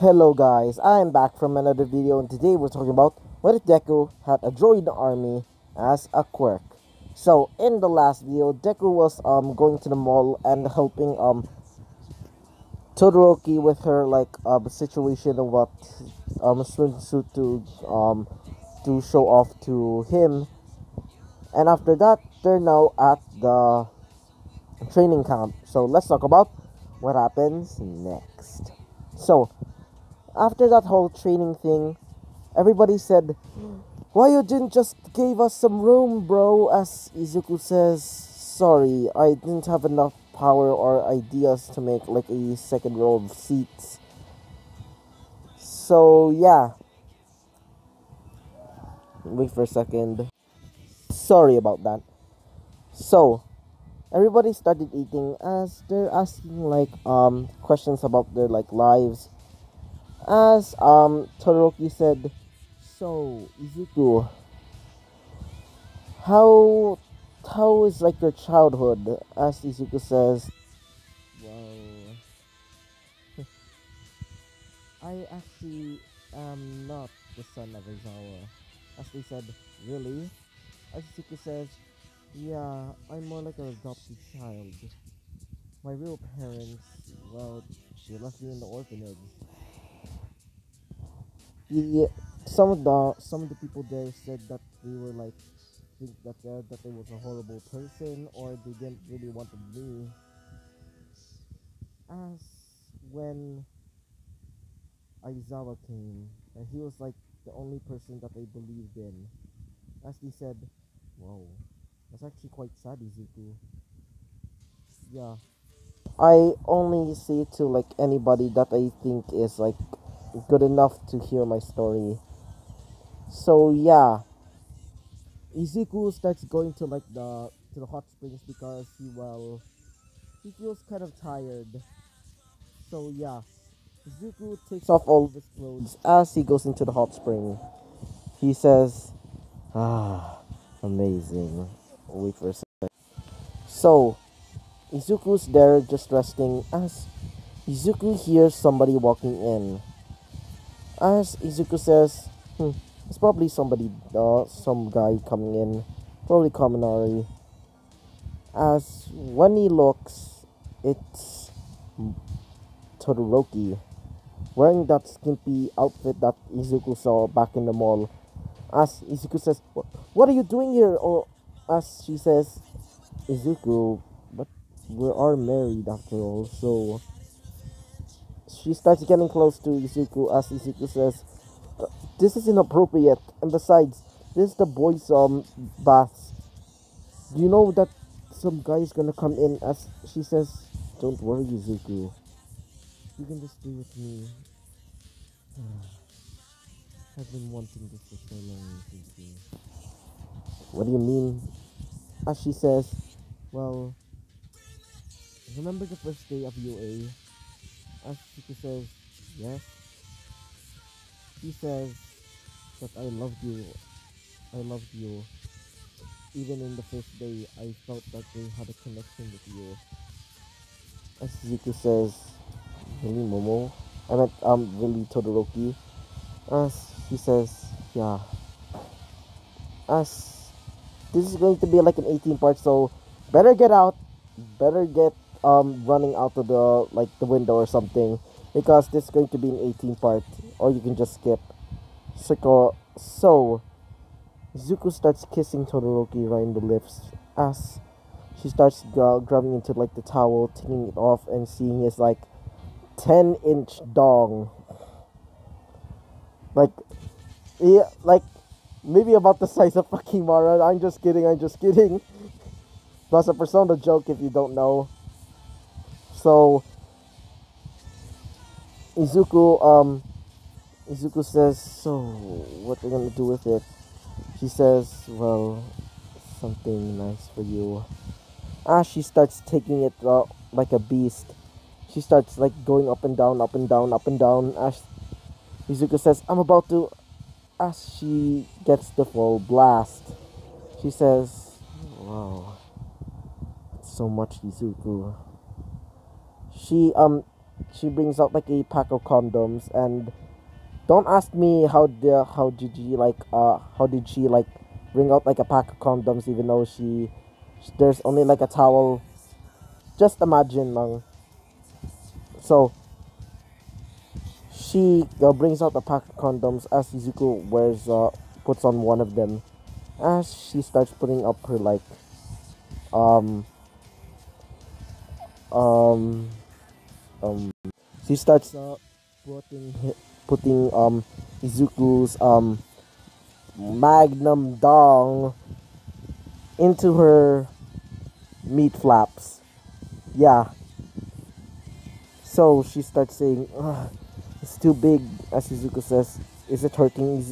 Hello guys, I'm back from another video and today we're talking about what if Deku had a droid army as a quirk. So in the last video, Deku was going to the mall and helping Todoroki with her situation of what swimsuit to show off to him. And after that, they're now at the training camp. So let's talk about what happens next. So after that whole training thing, everybody said, "Why you didn't just give us some room, bro?" As Izuku says, "Sorry, I didn't have enough power or ideas to make like a second row of seats." So yeah, wait for a second. Sorry about that. So everybody started eating as they're asking questions about their lives. As Todoroki said, "So Izuku, How how is your childhood?" As Izuku says, "Well, I actually am not the son of Aizawa." As they said, "Really?" As Izuku says, "Yeah, I'm more like an adopted child. My real parents, well, they left me in the orphanage." The some of the people there said that they were think that they was a horrible person or they didn't really want to be. As when Aizawa came, and he was the only person that I believed in. As he said, "Whoa, that's actually quite sad, Izuku." Yeah, I only say to anybody that I think is good enough to hear my story. So yeah, Izuku starts going to the hot springs because he feels kind of tired. So yeah, Izuku takes off all of his clothes as he goes into the hot spring. He says, "Ah, amazing." Wait for a second. So, Izuku's there just resting as Izuku hears somebody walking in. As Izuku says, it's probably some guy coming in, probably Kaminari. As when he looks, it's Todoroki, wearing that skimpy outfit that Izuku saw back in the mall. As Izuku says, "What are you doing here?" Or as she says, "Izuku, but we are married after all." So she starts getting close to Izuku as Izuku says, "This is inappropriate. And besides, this is the boys' bath. Do you know that some guy is gonna come in?" As she says, "Don't worry, Izuku. You can just stay with me. I've been wanting this for so long, Izuku." "What do you mean?" As she says, "Well, remember the first day of UA?" As Izuku says, "Yes." He says that I loved you. I loved you. Even in the first day, I felt that they had a connection with you." As Izuku says, "Really, Momo?" I meant, really, Todoroki. As he says, "Yeah." As this is going to be like an 18 part, so better get out. Better get, running out of the window or something. Because this is going to be an 18 part. Or you can just skip. So, Zuko starts kissing Todoroki right in the lips as she starts grabbing into the towel, taking it off, and seeing his 10-inch dong. Like, yeah, maybe about the size of fucking Mara. I'm just kidding. I'm just kidding. That's a Persona joke if you don't know. So Izuku Izuku says, "So what we're gonna do with it?" She says, "Well, something nice for you." As she starts taking it like a beast, she starts going up and down, up and down, up and down. As Izuku says, "I'm about to." As she gets the full blast, she says, "Wow, it's so much, Izuku." She she brings out like a pack of condoms, and don't ask me how did she like bring out like a pack of condoms even though there's only like a towel. Just imagine lang. So she brings out a pack of condoms as Izuku puts on one of them as she starts putting up her like um um she starts putting Izuku's magnum dong into her meat flaps. Yeah. So she starts saying, "Ugh, it's too big," as Izuku says. Is it hurting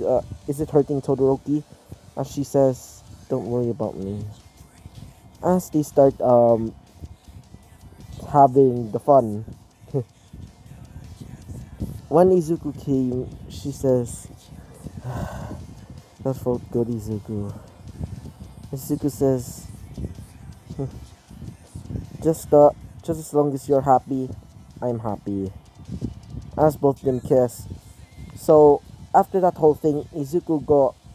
Todoroki? As she says, "Don't worry about me." As they start having the fun. When Izuku came, she says, "That felt good, Izuku." Izuku says, just as long as you're happy, I'm happy." As both of them kiss. So after that whole thing,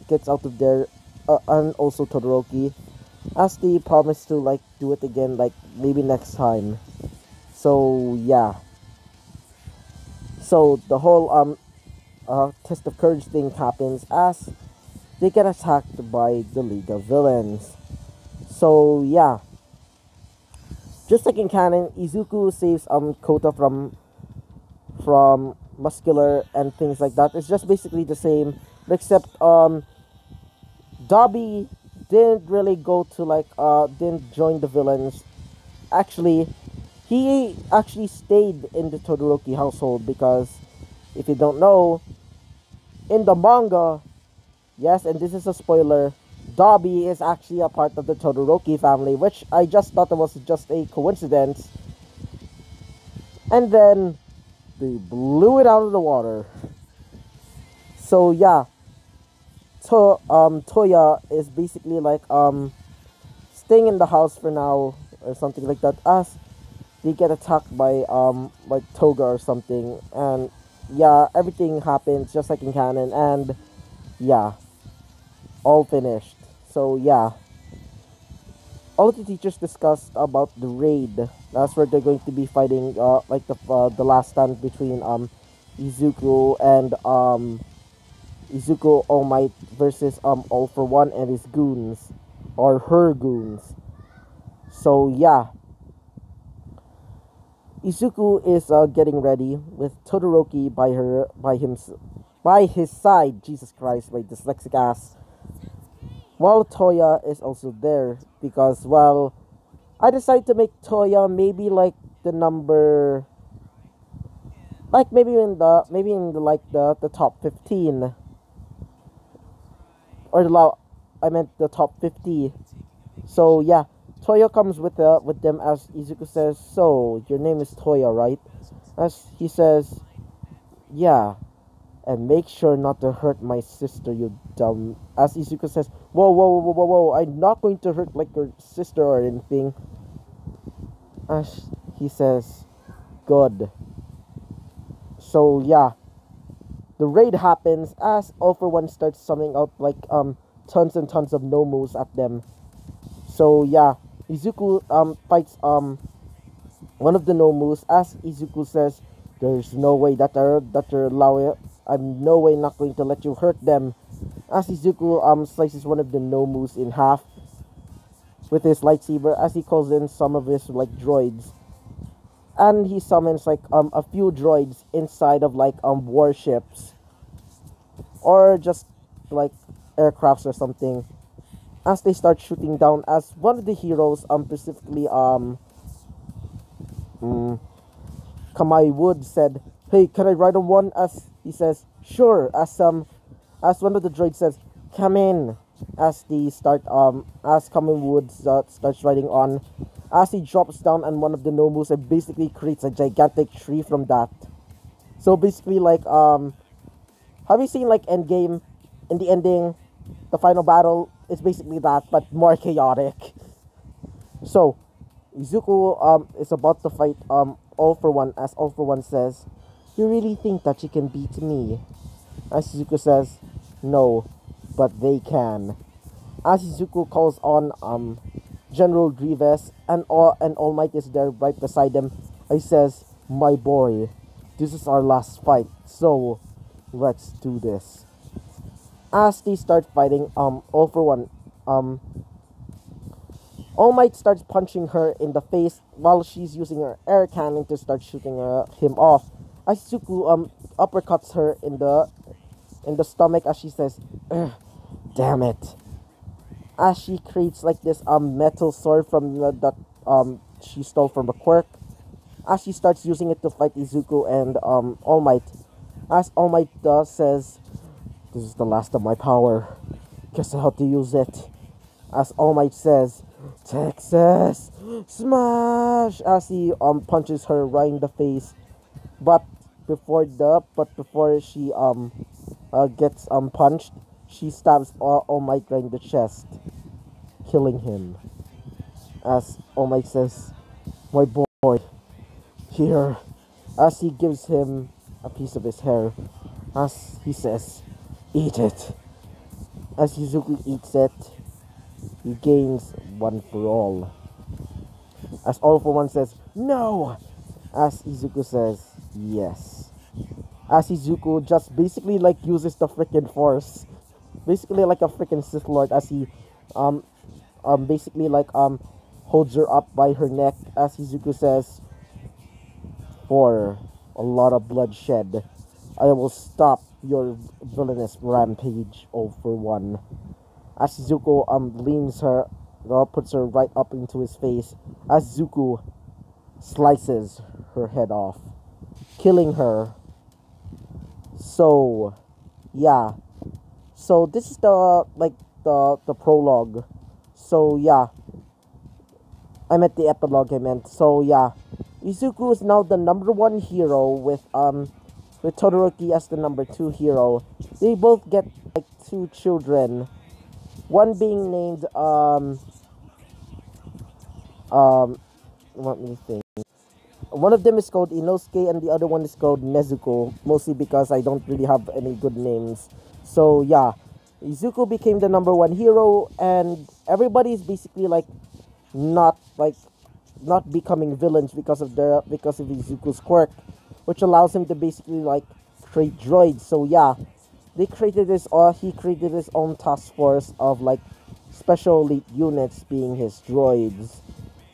gets out of there, and also Todoroki, as they promise to like do it again, like maybe next time. So yeah. So the whole test of courage thing happens as they get attacked by the League of Villains. So yeah. Just like in canon, Izuku saves Kota from muscular and things like that. It's just basically the same, except Dobby didn't really go to didn't join the villains. Actually, he actually stayed in the Todoroki household because if you don't know, in the manga, yes, and this is a spoiler, Dobby is actually a part of the Todoroki family, which I just thought it was just a coincidence. And then they blew it out of the water. So yeah, Toya is basically like staying in the house for now or something like that as they get attacked by like Toga or something, and yeah, everything happens just like in canon, and yeah, all finished. So yeah, all of the teachers discussed about the raid. That's where they're going to be fighting like the last stand between Izuku and Izuku All Might versus All for One and his goons or her goons. So yeah, Izuku is getting ready with Todoroki by his side. Jesus Christ, my dyslexic ass. While Toya is also there because well, I decided to make Toya maybe like the number, like maybe in the like the top 15 or I meant the top 50. So yeah, Toya comes with them as Izuku says, "So your name is Toya, right?" As he says, "Yeah, and make sure not to hurt my sister, you dumb." As Izuku says, "Whoa, whoa, whoa, whoa, whoa! I'm not going to hurt like your sister or anything." As he says, "Good." So yeah, the raid happens as All for One starts summoning out like tons and tons of Nomus at them. So yeah, Izuku fights one of the Nomus as Izuku says, "There's no way they're allowing. I'm no way not going to let you hurt them." As Izuku slices one of the Nomus in half with his lightsaber, as he calls in some of his like droids, and he summons like a few droids inside of like warships or just like aircrafts or something. As they start shooting down, as one of the heroes specifically Kamai Wood said, "Hey, can I ride on one?" As he says, "Sure." As one of the droids says, "Come in." As they start as Kamai Wood starts riding on, as he drops down and one of the Nomus and basically creates a gigantic tree from that. So basically like have you seen like Endgame? In the ending, the final battle is basically that but more chaotic. So Izuku is about to fight All For One, as All For One says, "You really think that you can beat me?" As Izuku says, "No, but they can." As Izuku calls on General Grievous, and All Might is there right beside him. He says, "My boy, this is our last fight, so let's do this." As they start fighting, All For One, All Might starts punching her in the face while she's using her air cannon to start shooting him off. As Izuku uppercuts her in the stomach as she says, "Ugh, damn it." As she creates like this metal sword from that she stole from the quirk. As she starts using it to fight Izuku and All Might. As All Might says, "This is the last of my power. Guess I have to use it." As All Might says, "Texas Smash!" As he punches her right in the face. But before she gets punched, she stabs All Might right in the chest, killing him. As All Might says, "My boy, here." As he gives him a piece of his hair, as he says, "Eat it." As Izuku eats it, he gains one for all. As All For One says, "No!" As Izuku says, "Yes." As Izuku just basically like uses the freaking force. Basically like a freaking Sith Lord as he basically like holds her up by her neck as Izuku says, "For a lot of bloodshed, I will stop your villainous rampage, All For One." As Izuku leans her, puts her right up into his face, as Izuku slices her head off, killing her. So, yeah. So this is the prologue. So yeah, I meant the epilogue. So yeah, Izuku is now the #1 hero with Todoroki as the #2 hero. They both get like 2 children. One being named let me think. One of them is called Inosuke and the other one is called Nezuko, mostly because I don't really have any good names. So yeah, Izuku became the #1 hero and everybody's basically like not becoming villains because of Izuku's quirk, which allows him to basically like create droids. So yeah, he created his own task force of like special elite units being his droids.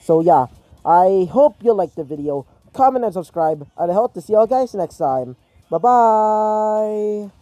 So yeah, I hope you liked the video. Comment and subscribe, and I hope to see you all guys next time. Bye bye.